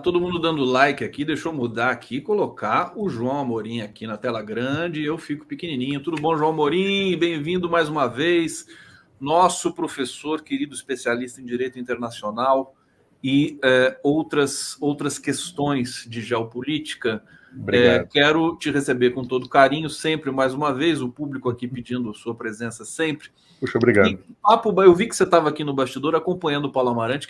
Todo mundo dando like aqui, deixa eu mudar aqui, colocar o João Amorim aqui na tela grande, eu fico pequenininho. Tudo bom, João Amorim? Bem-vindo mais uma vez, nosso professor, querido especialista em Direito Internacional e outras questões de geopolítica. Obrigado. Quero te receber com todo carinho, sempre mais uma vez, o público aqui pedindo sua presença sempre. Puxa, obrigado. Eu vi que você estava aqui no bastidor acompanhando o Paulo Amarante,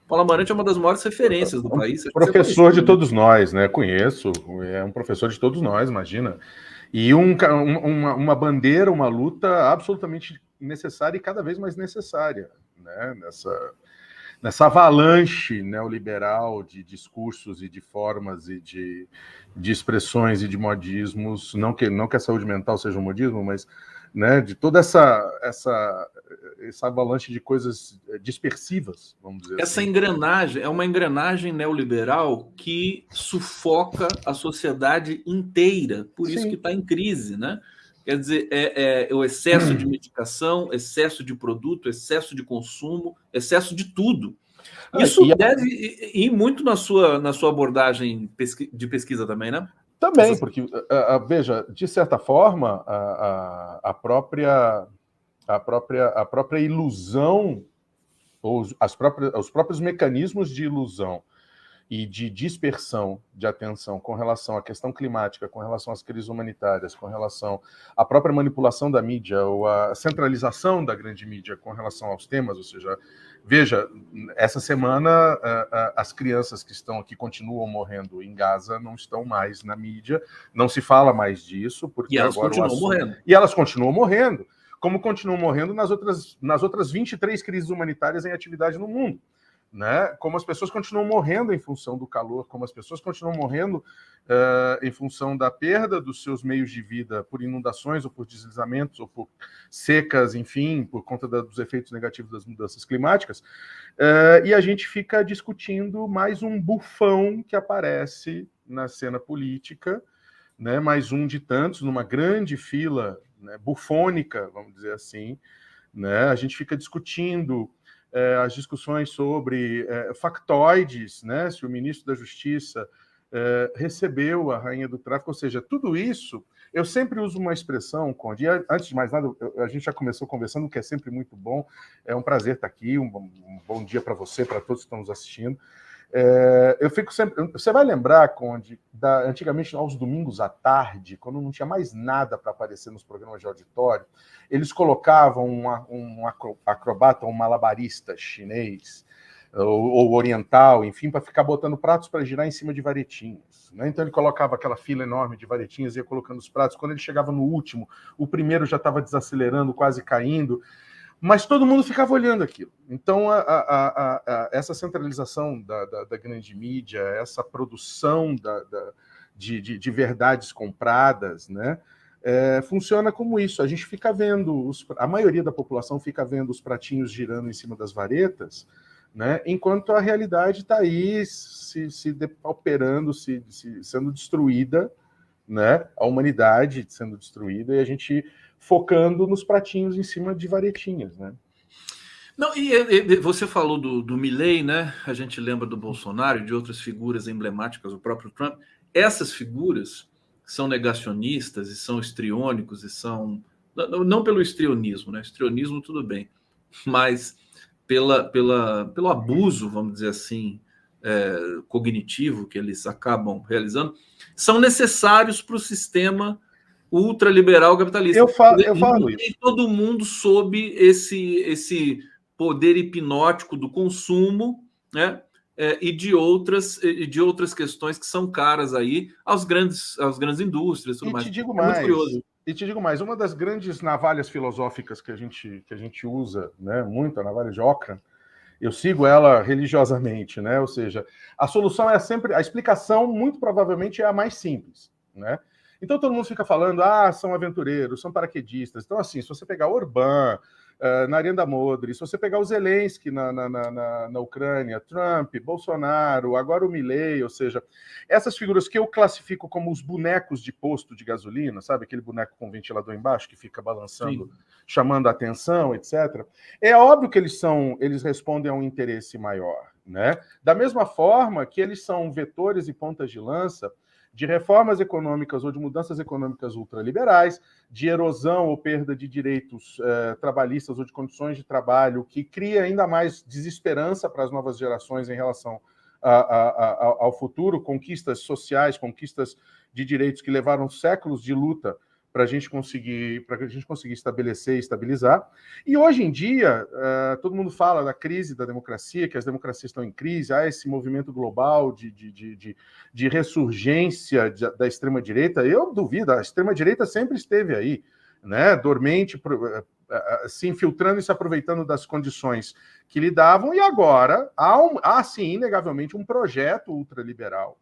Paulo Amarante é uma das maiores referências do país. Professor de todos nós, né? Conheço, é um professor de todos nós, imagina. E uma bandeira, uma luta absolutamente necessária e cada vez mais necessária, né? Nessa avalanche neoliberal de discursos e de formas e de expressões e de modismos, não que a saúde mental seja um modismo, mas né, de toda essa avalanche de coisas dispersivas, vamos dizer essa assim. engrenagem é uma engrenagem neoliberal que sufoca a sociedade inteira, por isso que está em crise, né? Quer dizer, o excesso de medicação, excesso de produto, excesso de consumo, excesso de tudo. Isso deve ir muito na sua abordagem de pesquisa também, né? Também, porque, veja, de certa forma, a própria ilusão, ou os próprios mecanismos de ilusão e de dispersão de atenção com relação à questão climática, com relação às crises humanitárias, com relação à própria manipulação da mídia ou a centralização da grande mídia com relação aos temas, ou seja, veja, essa semana as crianças que continuam morrendo em Gaza não estão mais na mídia, não se fala mais disso, porque e elas agora continuam morrendo. E elas continuam morrendo, como continuam morrendo nas outras 23 crises humanitárias em atividade no mundo. Né? Como as pessoas continuam morrendo em função do calor, como as pessoas continuam morrendo em função da perda dos seus meios de vida por inundações ou por deslizamentos ou por secas, enfim, por conta dos efeitos negativos das mudanças climáticas, e a gente fica discutindo mais um bufão que aparece na cena política, né? Mais um de tantos, numa grande fila, né, bufônica, vamos dizer assim, né? A gente fica discutindo as discussões sobre factoides, né? Se o ministro da Justiça recebeu a rainha do tráfico, ou seja, tudo isso, eu sempre uso uma expressão, Conde, e antes de mais nada, a gente já começou conversando, que é sempre muito bom, é um prazer estar aqui, um bom dia para você, para todos que estão nos assistindo. Eu fico sempre. Você vai lembrar, Conde, antigamente aos domingos à tarde, quando não tinha mais nada para aparecer nos programas de auditório, eles colocavam um acrobata, um malabarista chinês ou oriental, enfim, para ficar botando pratos para girar em cima de varetinhas. Né? Então ele colocava aquela fila enorme de varetinhas e ia colocando os pratos. Quando ele chegava no último, o primeiro já estava desacelerando, quase caindo. Mas todo mundo ficava olhando aquilo. Então, essa centralização da grande mídia, essa produção de verdades compradas, né, funciona como isso. A gente fica vendo, a maioria da população fica vendo os pratinhos girando em cima das varetas, né, enquanto a realidade está aí se depauperando, sendo destruída, né, a humanidade sendo destruída, e a gente focando nos pratinhos em cima de varetinhas, né? Não, e você falou do Milei, né? A gente lembra do Bolsonaro e de outras figuras emblemáticas, o próprio Trump. Essas figuras são negacionistas e são histriônicos e são... Não pelo histrionismo, né? Histrionismo tudo bem, mas pelo abuso, vamos dizer assim, cognitivo que eles acabam realizando, são necessários para o sistema ultraliberal capitalista. Eu falo isso. isso. Todo mundo sob esse poder hipnótico do consumo, né? E de outras questões que são caras aí às grandes indústrias, tudo mais. Muito curioso. E te digo mais, uma das grandes navalhas filosóficas que a gente usa, né, muito, a navalha de Ockham, eu sigo ela religiosamente, né? Ou seja, a solução é sempre, a explicação muito provavelmente é a mais simples, né? Então todo mundo fica falando, são aventureiros, são paraquedistas. Então, assim, se você pegar Orbán, Narendra Modi, se você pegar o Zelensky na Ucrânia, Trump, Bolsonaro, agora o Milei, ou seja, essas figuras que eu classifico como os bonecos de posto de gasolina, sabe? Aquele boneco com ventilador embaixo que fica balançando, chamando a atenção, etc. É óbvio que eles respondem a um interesse maior, né? Da mesma forma que eles são vetores e pontas de lança de reformas econômicas ou de mudanças econômicas ultraliberais, de erosão ou perda de direitos trabalhistas ou de condições de trabalho, que cria ainda mais desesperança para as novas gerações em relação ao futuro, conquistas sociais, conquistas de direitos que levaram séculos de luta para a gente conseguir estabelecer e estabilizar. E hoje em dia, todo mundo fala da crise da democracia, que as democracias estão em crise, há esse movimento global de ressurgência da extrema-direita. Eu duvido, a extrema-direita sempre esteve aí, né, dormente, se infiltrando e se aproveitando das condições que lhe davam, e agora há sim, inegavelmente, um projeto ultraliberal,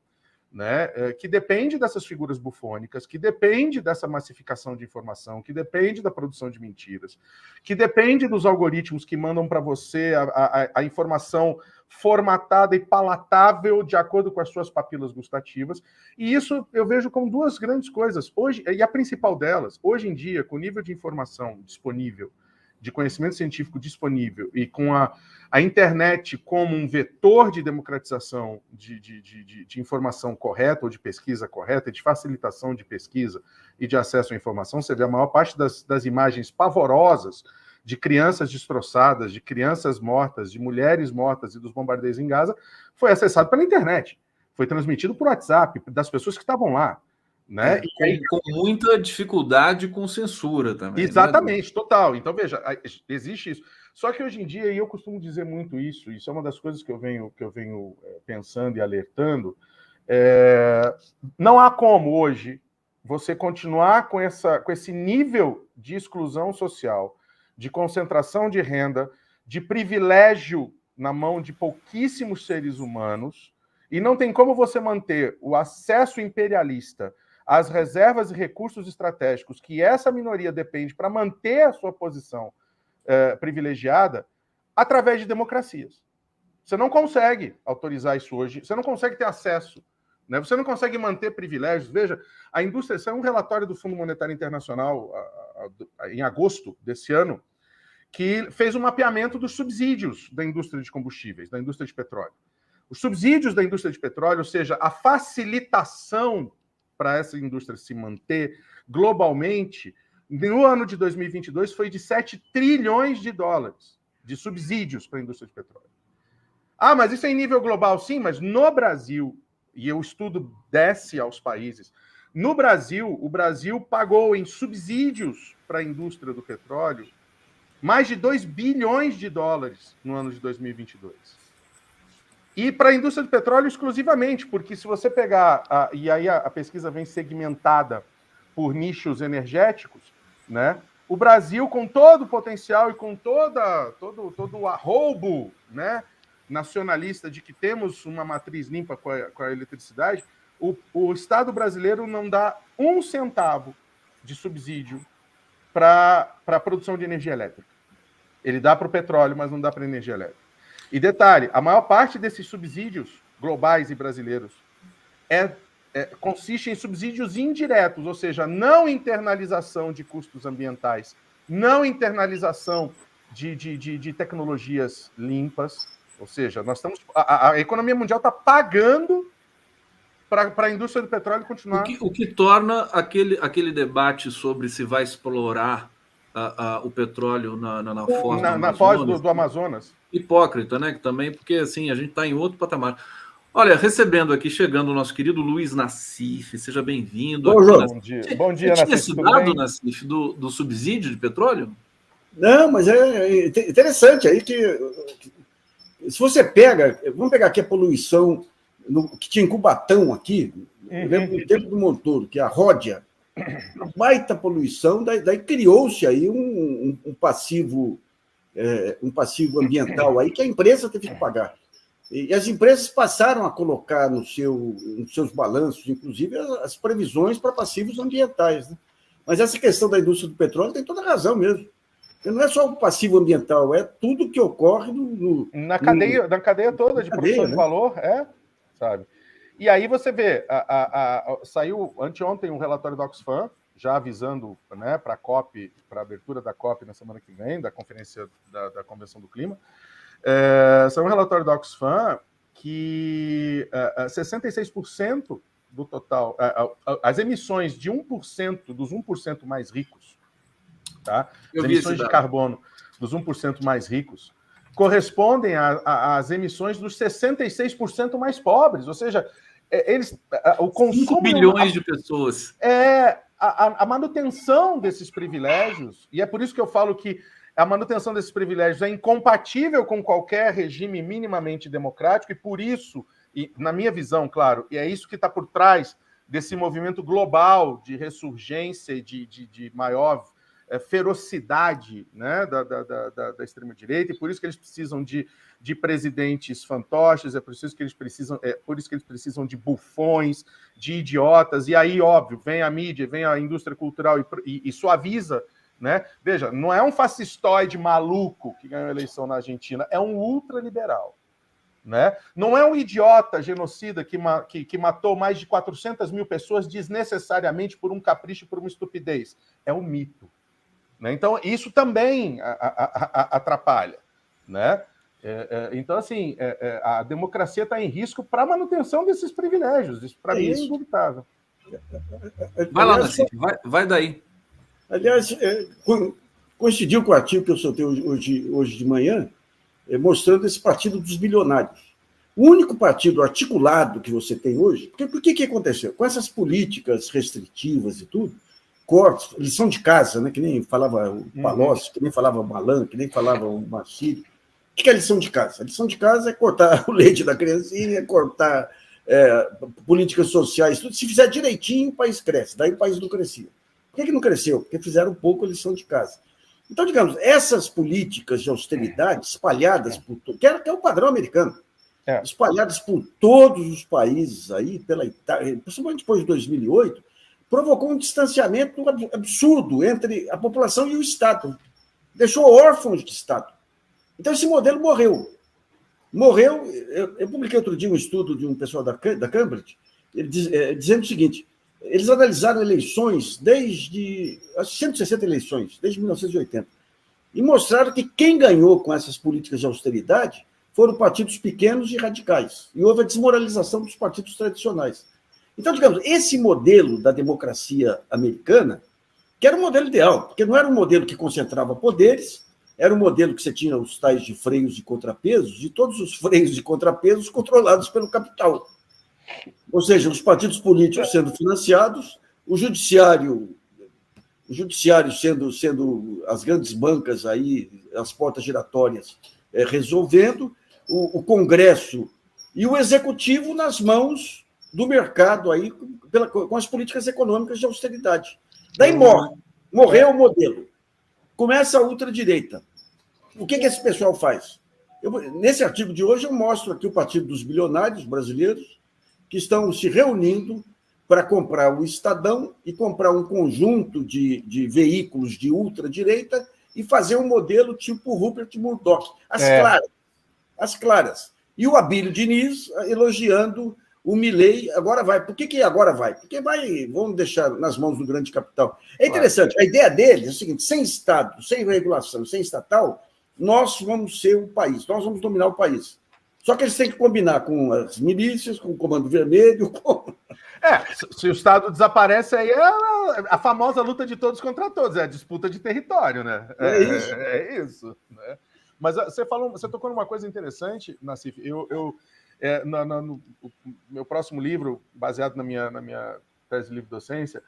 né, que depende dessas figuras bufônicas, que depende dessa massificação de informação, que depende da produção de mentiras, que depende dos algoritmos que mandam para você a informação formatada e palatável de acordo com as suas papilas gustativas. E isso eu vejo como duas grandes coisas. Hoje, e a principal delas, hoje em dia, com o nível de informação disponível, de conhecimento científico disponível e com a internet como um vetor de democratização de informação correta ou de pesquisa correta, de facilitação de pesquisa e de acesso à informação, você vê a maior parte das imagens pavorosas de crianças destroçadas, de crianças mortas, de mulheres mortas e dos bombardeios em Gaza, foi acessado pela internet, foi transmitido por WhatsApp, das pessoas que estavam lá. Né? Com muita dificuldade com censura também. Exatamente, né? Total. Então, veja, existe isso. Só que hoje em dia, e eu costumo dizer muito isso é uma das coisas que eu venho pensando e alertando, não há como hoje você continuar com esse nível de exclusão social, de concentração de renda, de privilégio na mão de pouquíssimos seres humanos, e não tem como você manter o acesso imperialista as reservas e recursos estratégicos que essa minoria depende para manter a sua posição privilegiada através de democracias. Você não consegue autorizar isso hoje, você não consegue ter acesso, né? Você não consegue manter privilégios. Veja, a indústria, isso é um relatório do Fundo Monetário Internacional em agosto desse ano, que fez um mapeamento dos subsídios da indústria de combustíveis, da indústria de petróleo. Os subsídios da indústria de petróleo, ou seja, a facilitação para essa indústria se manter globalmente, no ano de 2022 foi de 7 trilhões de dólares de subsídios para a indústria de petróleo. Ah, mas isso é em nível global? Sim, mas no Brasil, e o estudo desce aos países, no Brasil, o Brasil pagou em subsídios para a indústria do petróleo mais de 2 bilhões de dólares no ano de 2022. E para a indústria do petróleo exclusivamente, porque se você pegar, e aí a pesquisa vem segmentada por nichos energéticos, né? O Brasil, com todo o potencial e com todo o arroubo, né, nacionalista de que temos uma matriz limpa com a eletricidade, o Estado brasileiro não dá 1 centavo de subsídio para a produção de energia elétrica. Ele dá para o petróleo, mas não dá para a energia elétrica. E detalhe, a maior parte desses subsídios globais e brasileiros consiste em subsídios indiretos, ou seja, não internalização de custos ambientais, não internalização de tecnologias limpas, ou seja, nós estamos a economia mundial está pagando para a indústria do petróleo continuar. O que torna aquele debate sobre se vai explorar o petróleo na foz do Amazonas hipócrita, né? Também porque assim a gente está em outro patamar. Olha, recebendo aqui, chegando o nosso querido Luiz Nassif, seja bem-vindo. Bom dia, Você tinha esse dado, Nassif, do subsídio de petróleo? Não, mas é interessante aí que se você pega, vamos pegar aqui a poluição que tinha em Cubatão aqui, eu lembro do tempo do Montoro, que é a Ródia, uma baita poluição, daí criou-se aí um passivo ambiental aí que a empresa teve que pagar. E as empresas passaram a colocar nos seus balanços, inclusive, as previsões para passivos ambientais. Né? Mas essa questão da indústria do petróleo tem toda a razão mesmo. Não é só o passivo ambiental, é tudo que ocorre na cadeia toda de produção de valor, sabe? E aí você vê, saiu anteontem um relatório da Oxfam, já avisando, né, para a COP, para a abertura da COP na semana que vem, da conferência da Convenção do Clima, Saiu um relatório da Oxfam que 66% do total, as emissões de 1% dos 1% mais ricos, tá? As emissões de carbono dos 1% mais ricos correspondem às emissões dos 66% mais pobres, ou seja, o consumo 5 bilhões de pessoas. A manutenção desses privilégios, e é por isso que eu falo que a manutenção desses privilégios é incompatível com qualquer regime minimamente democrático, e por isso, e na minha visão, claro, e é isso que está por trás desse movimento global de ressurgência e de maior ferocidade, né, da extrema-direita, e por isso que eles precisam de presidentes fantoches, por isso que eles precisam de bufões, de idiotas, e aí, óbvio, vem a mídia, vem a indústria cultural e suaviza, né? Veja, não é um fascistoide maluco que ganhou a eleição na Argentina, é um ultraliberal. Né? Não é um idiota genocida que matou mais de 400 mil pessoas desnecessariamente por um capricho, por uma estupidez. É um mito. Né? Então, isso também atrapalha. Né? Então, assim, a democracia está em risco para a manutenção desses privilégios. Isso, para mim, é indubitável. Vai lá, Nassif, vai daí. Aliás, coincidiu com o artigo que eu soltei hoje de manhã, mostrando esse partido dos bilionários. O único partido articulado que você tem hoje... Porque por que aconteceu? Com essas políticas restritivas e tudo, cortes, lição de casa, né, que nem falava o Palocci, que nem falava o Malan, que nem falava o Marcílio. O que é a lição de casa? A lição de casa é cortar o leite da criancinha, cortar políticas sociais, tudo. Se fizer direitinho, o país cresce. Daí o país não crescia. Por que não cresceu? Porque fizeram um pouco a lição de casa. Então, digamos, essas políticas de austeridade espalhadas por todo, que é o padrão americano, espalhadas por todos os países aí, pela Itália, principalmente depois de 2008, provocou um distanciamento absurdo entre a população e o Estado. Deixou órfãos de Estado. Então, esse modelo morreu. Morreu. Eu publiquei outro dia um estudo de um pessoal da Cambridge, dizendo o seguinte: eles analisaram eleições desde 160 eleições, desde 1980, e mostraram que quem ganhou com essas políticas de austeridade foram partidos pequenos e radicais, e houve a desmoralização dos partidos tradicionais. Então, digamos, esse modelo da democracia americana, que era um modelo ideal, porque não era um modelo que concentrava poderes, era um modelo que você tinha os tais de freios e contrapesos, e todos os freios e contrapesos controlados pelo capital. Ou seja, os partidos políticos sendo financiados, o judiciário sendo as grandes bancas aí, as portas giratórias resolvendo, o Congresso e o Executivo nas mãos do mercado aí, com as políticas econômicas de austeridade. Daí morreu o modelo. Começa a ultradireita. O que esse pessoal faz? Nesse artigo de hoje eu mostro aqui o Partido dos Bilionários brasileiros, que estão se reunindo para comprar o Estadão e comprar um conjunto de veículos de ultradireita e fazer um modelo tipo Rupert Murdoch. As claras. E o Abílio Diniz elogiando o Milei. Agora vai. Por que agora vai? Porque vamos deixar nas mãos do grande capital. É interessante. A ideia deles é o seguinte: sem Estado, sem regulação, sem estatal, nós vamos ser o país, nós vamos dominar o país. Só que eles têm que combinar com as milícias, com o Comando Vermelho. Se o Estado desaparece, aí é a famosa luta de todos contra todos, é a disputa de território, né? É isso. Né? Mas você tocou numa coisa interessante, Nassif. No meu próximo livro, baseado na minha tese de livre-docência,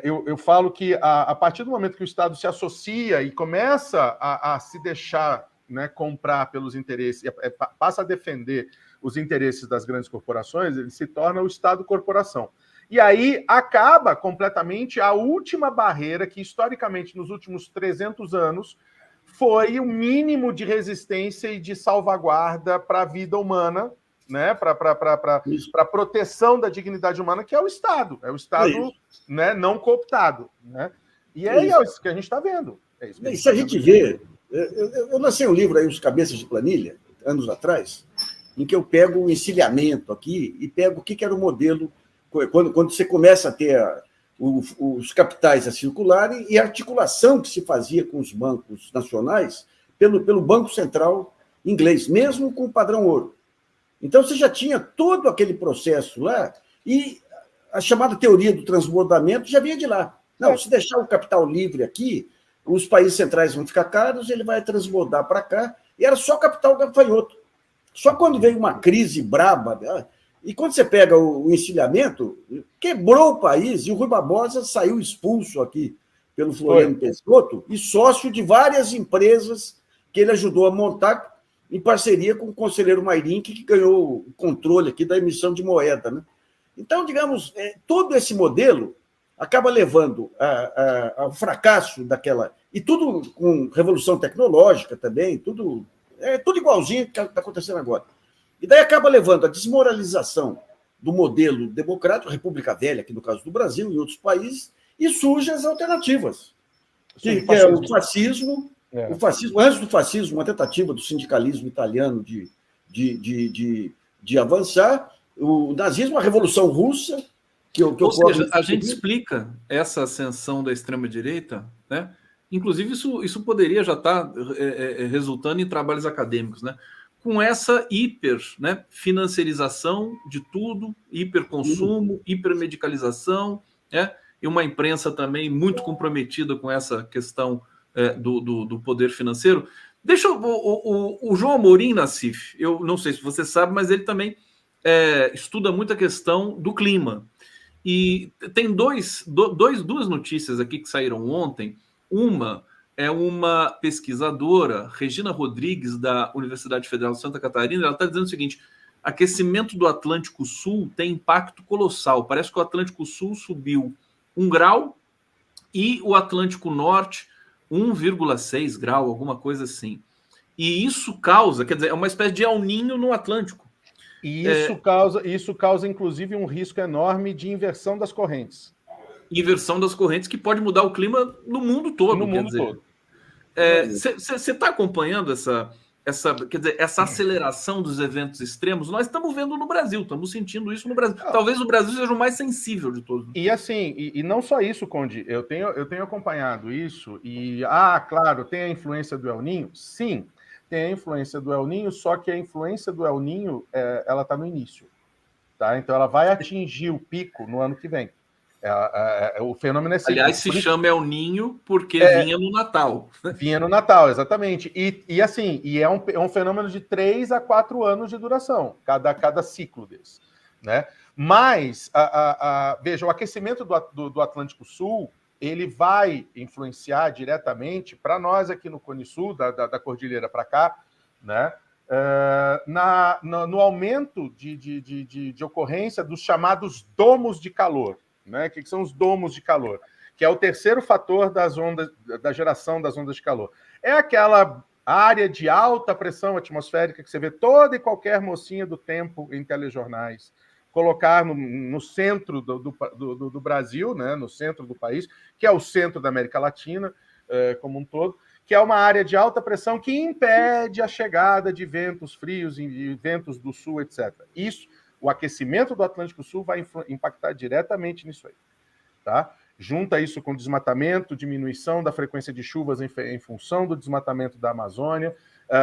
eu falo que a partir do momento que o Estado se associa e começa a se deixar, né, comprar pelos interesses, passa a defender os interesses das grandes corporações, ele se torna o Estado-corporação. E aí acaba completamente a última barreira que, historicamente, nos últimos 300 anos, foi o mínimo de resistência e de salvaguarda para a vida humana, né, para a proteção da dignidade humana, que é o Estado. É o Estado, né, não cooptado. Né? E é isso que a gente está vendo. Se a gente vê... Eu lancei um livro aí, Os Cabeças de Planilha, anos atrás, em que eu pego o encilhamento aqui e pego o que era o modelo, quando você começa a ter os capitais a circularem e a articulação que se fazia com os bancos nacionais pelo Banco Central inglês, mesmo com o padrão ouro. Então, você já tinha todo aquele processo lá e a chamada teoria do transbordamento já vinha de lá. Não, se deixar o capital livre aqui, os países centrais vão ficar caros, ele vai transbordar para cá, e era só capital gafanhoto. Só quando veio uma crise braba, e quando você pega o encilhamento, quebrou o país, e o Rui Barbosa saiu expulso aqui pelo Floriano Peixoto, e sócio de várias empresas que ele ajudou a montar em parceria com o conselheiro Mairink, que ganhou o controle aqui da emissão de moeda, né? Então, digamos, todo esse modelo acaba levando ao fracasso daquela... E tudo com revolução tecnológica também, tudo igualzinho que está acontecendo agora. E daí acaba levando a desmoralização do modelo democrático, República Velha, aqui no caso do Brasil e outros países, e surgem as alternativas, que é o fascismo. O fascismo, antes do fascismo, uma tentativa do sindicalismo italiano de avançar, o nazismo, a Revolução Russa, Ou seja, a gente explica essa ascensão da extrema-direita, né? Inclusive, isso poderia já estar resultando em trabalhos acadêmicos, né? Com essa financiarização de tudo, hiperconsumo, hipermedicalização, né? E uma imprensa também muito comprometida com essa questão do poder financeiro. Deixa o João Amorim, Nassif, eu não sei se você sabe, mas ele também estuda muito a questão do clima. E tem duas notícias aqui que saíram ontem. Uma é uma pesquisadora, Regina Rodrigues, da Universidade Federal de Santa Catarina. Ela está dizendo o seguinte: aquecimento do Atlântico Sul tem impacto colossal. Parece que o Atlântico Sul subiu 1 grau e o Atlântico Norte 1,6 grau, alguma coisa assim. E isso causa, quer dizer, é uma espécie de El Niño no Atlântico. E isso causa, inclusive, um risco enorme de inversão das correntes. Inversão das correntes que pode mudar o clima no mundo todo. No mundo todo. Você está acompanhando essa aceleração dos eventos extremos? Nós estamos vendo no Brasil, estamos sentindo isso no Brasil. Talvez o Brasil seja o mais sensível de todos. E assim, e não só isso, Conde, eu tenho acompanhado isso, e, claro, tem a influência do El Niño? Sim, tem a influência do El Niño, só que a influência do El Niño, ela está no início, tá? Então ela vai atingir o pico no ano que vem. O fenômeno é cíclico. Aliás, se chama El Niño porque vinha no Natal. Vinha no Natal, exatamente. E assim, é um fenômeno de 3 a 4 anos de duração, cada ciclo desse, né? Mas, veja, o aquecimento do Atlântico Sul, ele vai influenciar diretamente para nós aqui no Cone Sul, da Cordilheira para cá, né? No aumento de ocorrência dos chamados domos de calor. Né? O que são os domos de calor? Que é o terceiro fator da geração das ondas de calor. É aquela área de alta pressão atmosférica que você vê toda e qualquer mocinha do tempo em telejornais colocar no centro do Brasil, né? No centro do país, que é o centro da América Latina como um todo, que é uma área de alta pressão que impede a chegada de ventos frios e ventos do sul, etc. O aquecimento do Atlântico Sul vai impactar diretamente nisso aí, tá? Junta isso com desmatamento, diminuição da frequência de chuvas em função do desmatamento da Amazônia,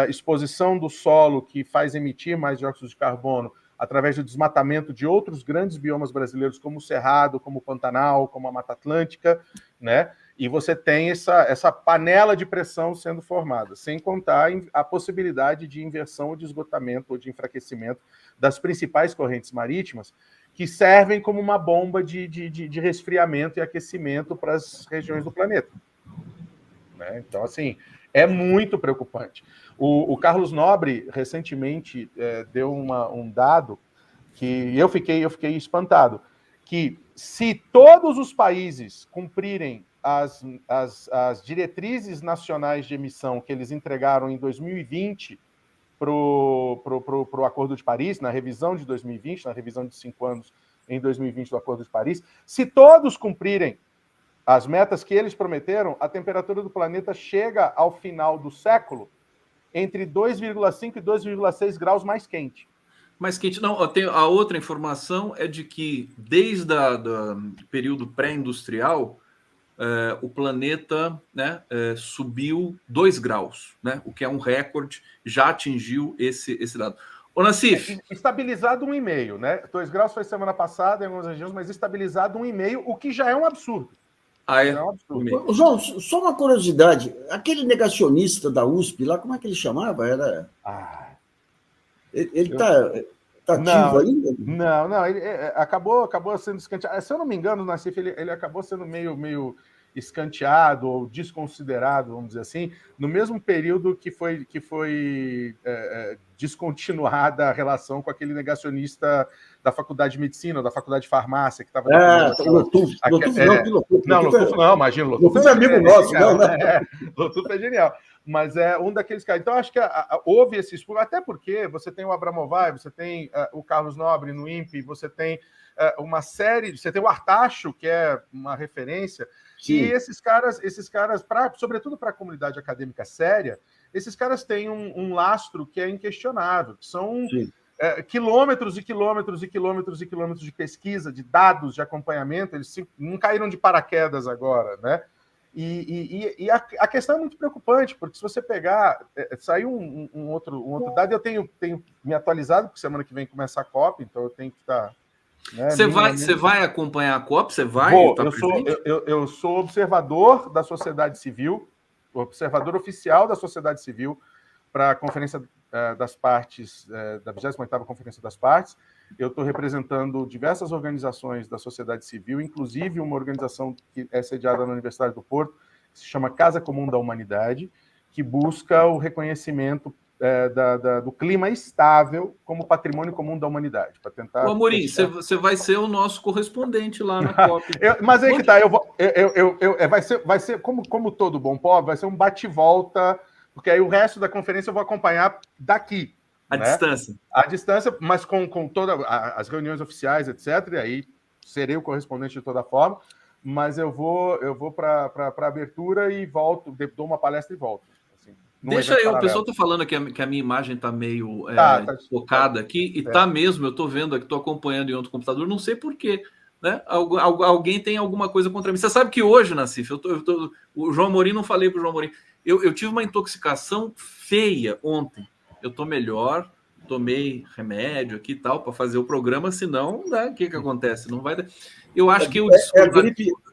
exposição do solo que faz emitir mais dióxido de carbono através do desmatamento de outros grandes biomas brasileiros, como o Cerrado, como o Pantanal, como a Mata Atlântica, né? E você tem essa panela de pressão sendo formada, sem contar a possibilidade de inversão ou de esgotamento ou de enfraquecimento das principais correntes marítimas, que servem como uma bomba de resfriamento e aquecimento para as regiões do planeta. Né? Então, assim, é muito preocupante. O Carlos Nobre, recentemente, deu um dado que eu fiquei espantado, que se todos os países cumprirem as diretrizes nacionais de emissão que eles entregaram em 2020 para o Acordo de Paris, na revisão de 2020, na revisão de 5 anos em 2020 do Acordo de Paris, se todos cumprirem as metas que eles prometeram, a temperatura do planeta chega ao final do século entre 2,5 e 2,6 graus mais quente. Mais quente. Não, a outra informação é de que desde o período pré-industrial, o planeta, né, subiu 2 graus, né, o que é um recorde, já atingiu esse dado. Ô, Nassif. Estabilizado 1,5, né? 2 graus foi semana passada em algumas regiões, mas estabilizado 1,5, o que já é um absurdo. Ah, é? Já é um absurdo. João, só uma curiosidade. Aquele negacionista da USP lá, como é que ele chamava? Ele está ativo ainda? Não, ele acabou sendo escanteado. Se eu não me engano, o Nassif, ele acabou sendo meio escanteado ou desconsiderado, vamos dizer assim, no mesmo período que foi descontinuada a relação com aquele negacionista da Faculdade de Medicina, da Faculdade de Farmácia, que estava... Lotufo. Lotufo não, imagina. Lotufo é amigo nosso, não. Lotufo é genial. Mas é um daqueles caras. Então, acho que houve esse expurgo, até porque você tem o Abramovay, você tem o Carlos Nobre no INPE, você tem uma série, você tem o Artacho, que é uma referência. Sim. E esses caras sobretudo para a comunidade acadêmica séria, esses caras têm um lastro que é inquestionável, que são quilômetros e quilômetros e quilômetros e quilômetros de pesquisa, de dados, de acompanhamento. Eles não caíram de paraquedas agora, né? E a questão é muito preocupante, porque se você pegar, saiu um outro dado, eu tenho me atualizado, porque semana que vem começa a COP, então eu tenho que estar... Né, você vai acompanhar a COP? Você vai? Eu sou observador da sociedade civil, observador oficial da sociedade civil para a Conferência das Partes, da 28ª Conferência das Partes. Eu estou representando diversas organizações da sociedade civil, inclusive uma organização que é sediada na Universidade do Porto, que se chama Casa Comum da Humanidade, que busca o reconhecimento do clima estável como patrimônio comum da humanidade. Para tentar. Ô, Amorim, você vai ser o nosso correspondente lá na COP. Mas aí que tá, vai ser como todo bom pobre, vai ser um bate-volta, porque aí o resto da conferência eu vou acompanhar daqui. À distância. À distância, mas com todas as reuniões oficiais, etc. E aí serei o correspondente de toda forma, mas eu vou para a abertura e volto, dou uma palestra e volto. Deixa eu, o pessoal está falando que a minha imagem está meio focada aqui, e está mesmo, eu estou vendo aqui, estou acompanhando em outro computador, não sei porquê, né? Alguém tem alguma coisa contra mim. Você sabe que hoje, Nassif, o João Amorim, não falei para o João Amorim, eu tive uma intoxicação feia ontem. Eu estou melhor, tomei remédio aqui e tal, para fazer o programa, senão, né, o que acontece? Não vai dar. Eu acho que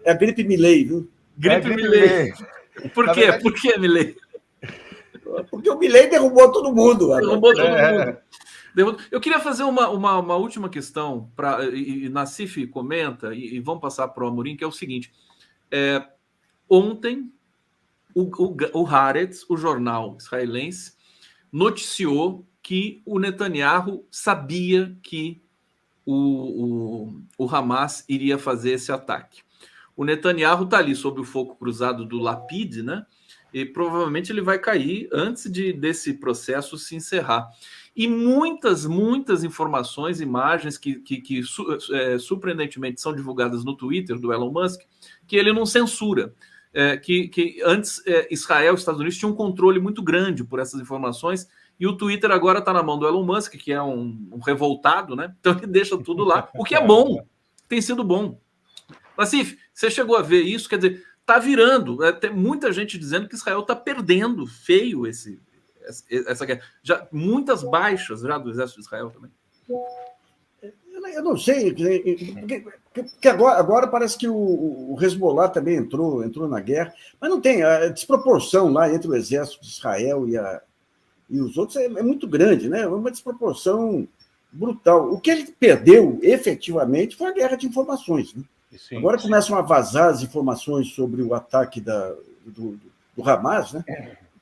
a gripe Milley, viu? Gripe Milley. Por quê? Por que Milley? Porque o Milley derrubou todo mundo. Derrubou todo mundo. Eu queria fazer uma última questão, e Nassif comenta, e vamos passar para o Amorim, que é o seguinte. Ontem, o Haaretz, o jornal israelense, noticiou que o Netanyahu sabia que o Hamas iria fazer esse ataque. O Netanyahu está ali sob o fogo cruzado do Lapid, né? E provavelmente ele vai cair antes desse processo se encerrar. E muitas informações, imagens que surpreendentemente são divulgadas no Twitter do Elon Musk, que ele não censura. Que antes Israel e Estados Unidos tinham um controle muito grande por essas informações, e o Twitter agora está na mão do Elon Musk, que é um revoltado, né? Então ele deixa tudo lá, o que é bom, tem sido bom. Nassif, você chegou a ver isso? Quer dizer, está virando. Tem muita gente dizendo que Israel está perdendo feio essa guerra. Já, muitas baixas já do exército de Israel também. Eu não sei, porque agora parece que o Hezbollah também entrou na guerra, mas não tem. A desproporção lá entre o exército de Israel e os outros é muito grande, né? É uma desproporção brutal. O que ele perdeu, efetivamente, foi a guerra de informações, né? Sim, agora começam a vazar as informações sobre o ataque do Hamas, né?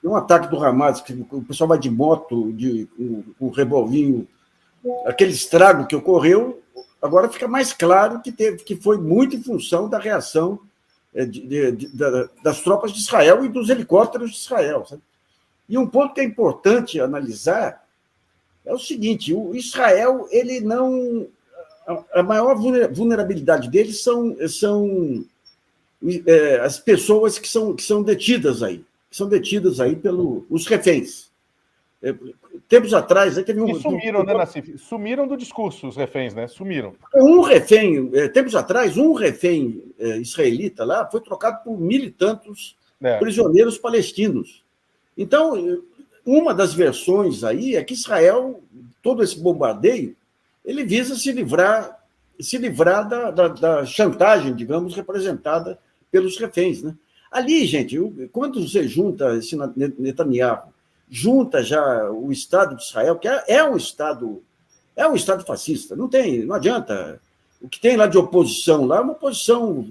Tem um ataque do Hamas, que o pessoal vai de moto, com um revolvinho, aquele estrago que ocorreu, agora fica mais claro que foi muito em função da reação das tropas de Israel e dos helicópteros de Israel, sabe? E um ponto que é importante analisar é o seguinte: o Israel, ele não... A maior vulnerabilidade deles são as pessoas que são detidas aí pelos reféns. Tempos atrás... Teve e sumiram, né, Nassif? Sumiram do discurso os reféns, né? Sumiram. Um refém, tempos atrás, um refém israelita lá foi trocado por 1.000 e tantos prisioneiros palestinos. Então, uma das versões aí é que Israel, todo esse bombardeio, ele visa se livrar da chantagem, digamos, representada pelos reféns, né? Ali, gente, quando você junta esse Netanyahu, junta já o Estado de Israel, que é um Estado fascista, não adianta. O que tem lá de oposição lá é uma oposição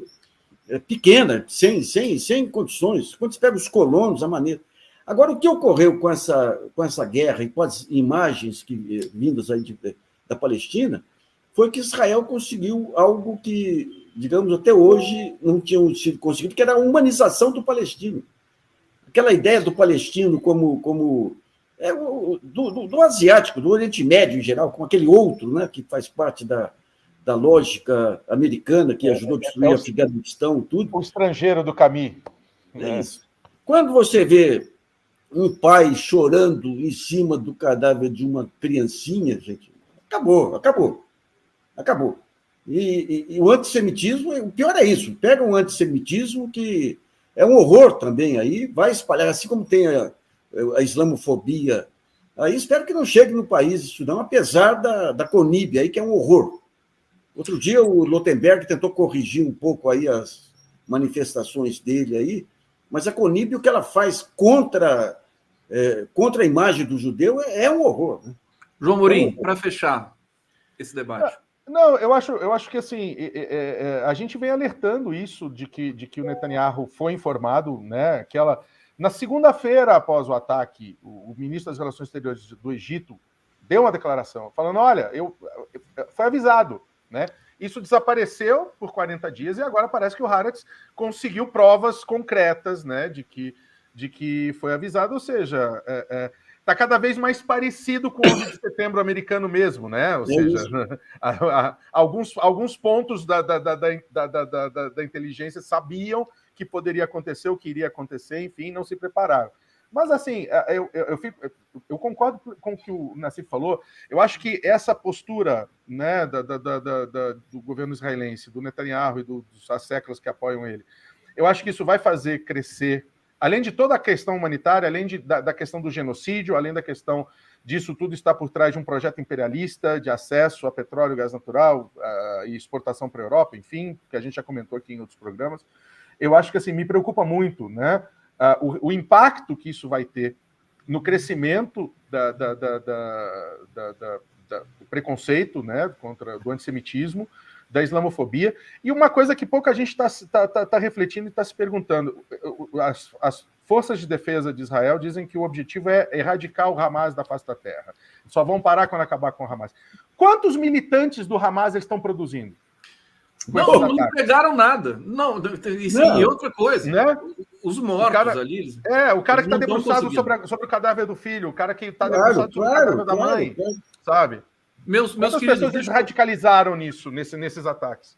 pequena, sem condições. Quando você pega os colonos, a maneira... Agora, o que ocorreu com essa guerra e com as imagens vindas aí da Palestina foi que Israel conseguiu algo que, digamos, até hoje não tinha sido conseguido, que era a humanização do palestino. Aquela ideia do palestino como do asiático, do Oriente Médio em geral, como aquele outro, né, que faz parte da lógica americana, que ajudou a destruir Afeganistão, tudo. O estrangeiro do caminho. É isso. Quando você vê um pai chorando em cima do cadáver de uma criancinha, gente, acabou. E o antissemitismo, o pior é isso, pega um antissemitismo que é um horror também, aí vai espalhar, assim como tem a islamofobia. Aí espero que não chegue no país isso não, apesar da Conib, aí, que é um horror. Outro dia o Lotenberg tentou corrigir um pouco aí as manifestações dele aí, mas a Conib, o que ela faz contra a imagem do judeu é um horror. Né? João Mourim, para fechar esse debate. Não, eu acho que assim, a gente vem alertando isso de que o Netanyahu foi informado, né? Na segunda-feira, após o ataque, o ministro das Relações Exteriores do Egito deu uma declaração falando: olha, foi avisado, né? Isso desapareceu por 40 dias e agora parece que o Haaretz conseguiu provas concretas, né, de que foi avisado, ou seja, está cada vez mais parecido com o 11 de setembro americano mesmo, né? Ou seja, alguns pontos da inteligência sabiam que poderia acontecer, o que iria acontecer, enfim, não se prepararam. Mas, assim, eu concordo com o que o Nassif falou. Eu acho que essa postura, né, do governo israelense, do Netanyahu e dos asseclas que apoiam ele, eu acho que isso vai fazer crescer, além de toda a questão humanitária, além da questão do genocídio, além da questão disso tudo está por trás de um projeto imperialista de acesso a petróleo, gás natural e exportação para a Europa, enfim, que a gente já comentou aqui em outros programas. Eu acho que, assim, me preocupa muito, né, o impacto que isso vai ter no crescimento do preconceito, né, do antissemitismo, da islamofobia, e uma coisa que pouca gente está refletindo e está se perguntando. As forças de defesa de Israel dizem que o objetivo é erradicar o Hamas da face da terra. Só vão parar quando acabar com o Hamas. Quantos militantes do Hamas eles estão produzindo? Não pegaram nada. Não, e outra coisa, né? Os mortos ali. O cara que está debruçado sobre o cadáver do filho, o cara que está debruçado sobre o cadáver da mãe, sabe? Meus Quantas pessoas eles radicalizaram nesses ataques?